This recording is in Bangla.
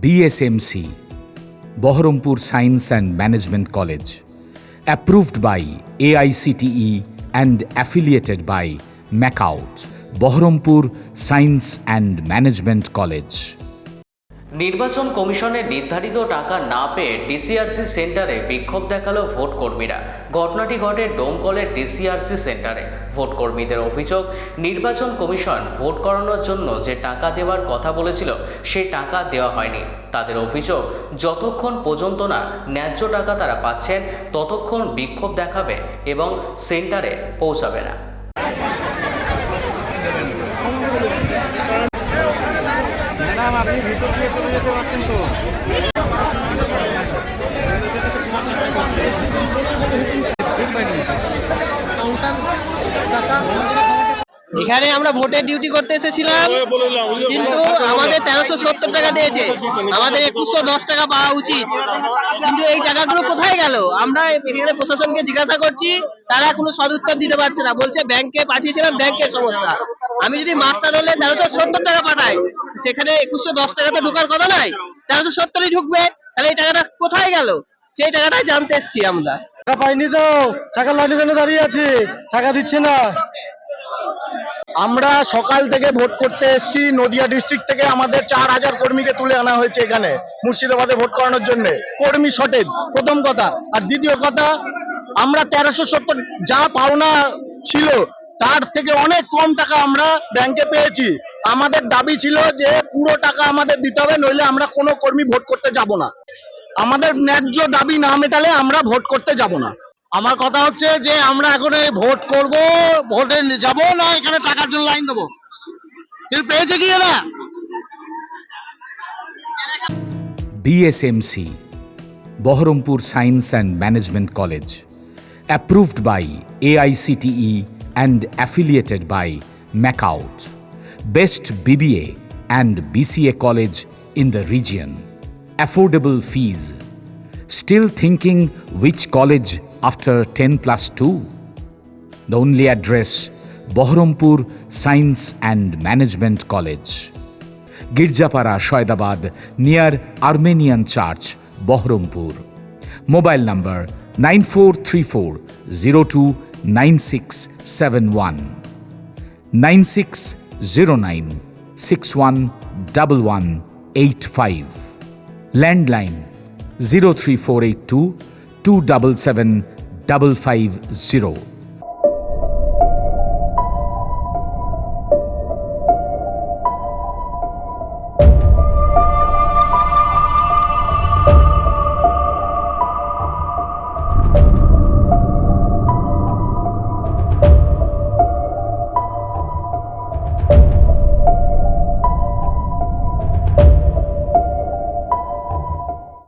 DSMC, Baharampur Science and Management College, approved by AICTE and affiliated by MAKAUT, Baharampur Science and Management College. নির্বাচন কমিশনের নির্ধারিত টাকা না পেয়ে ডিসিআরসি সেন্টারে বিক্ষোভ দেখালো ভোট কর্মীরা। ঘটনাটি ঘটে ডোমকলের ডিসিআরসি সেন্টারে। ভোট কর্মীদের অভিযোগ, নির্বাচন কমিশন ভোট করানোর জন্য যে টাকা দেওয়ার কথা বলেছিল সেই টাকা দেওয়া হয়নি। তাদের অভিযোগ, যতক্ষণ পর্যন্ত না ন্যায্য টাকা তারা পাচ্ছেন ততক্ষণ বিক্ষোভ দেখাবে এবং সেন্টারে পৌঁছাবে না। আপনি ভিতর দিয়ে চলে যেতে পারছেন তো। এখানে আমরা ভোটের ডিউটি করতে এসেছিলাম, কিন্তু আমাদের 1370 টাকা দিয়েছে, আমাদের 2110 টাকা পাওয়া উচিত, কিন্তু এই টাকাগুলো কোথায় গেল? আমরা এখানে প্রশাসনকে জিজ্ঞাসা করছি, তারা কোনো সদুত্তর দিতে পারছে না, বলছে ব্যাংকে পাঠিয়েছিলাম, ব্যাংকের সমস্যা। আমি যদি মাস্টার হলে 1370 টাকা পাঠাই, সেখানে 2110 টাকা তো ঢোকার কথা নয়, 1370ই ঢুকবে, তাহলে এই টাকাটা কোথায় গেল? সেই টাকাটাই জানতে এসছি আমরা। টাকা পাইনি তো, টাকা লাইনের জন্য দাঁড়িয়ে আছি, টাকা দিচ্ছে না। আমরা সকাল থেকে ভোট করতে এসেছি। নদিয়া ডিস্ট্রিক্ট থেকে আমাদের 4000 কর্মীকে তুলে আনা হয়েছে এখানে মুর্শিদাবাদে ভোট করানোর জন্য। কর্মী শর্টেজ প্রথম কথা, আর দ্বিতীয় কথা, আমরা 1370 যা পাওনা ছিল তার থেকে অনেক কম টাকা আমরা ব্যাংকে পেয়েছি। আমাদের দাবি ছিল যে পুরো টাকা আমাদের দিতে হবে, নইলে আমরা কোনো কর্মী ভোট করতে যাব না। আমাদের ন্যায্য দাবি না মেটালে আমরা ভোট করতে যাব না। আমার কথা হচ্ছে যে আমরা এখন ভোট করব, ভোটে যাব না, এখানে টাকার জন্য লাইন দেবো। কিন্তু পেয়েছে কি এরা? DSMC, Baharampur Science and Management College, approved by AICTE and affiliated by MAKAUT, best BBA and BCA college in the region. Affordable fees. Still thinking which college after 10+2? The only address, Baharampur Science and Management College, Girjapara, Shoydabad, near Armenian Church, Baharampur. Mobile number 9434029671, 9609611185. Landline 03482 277 550.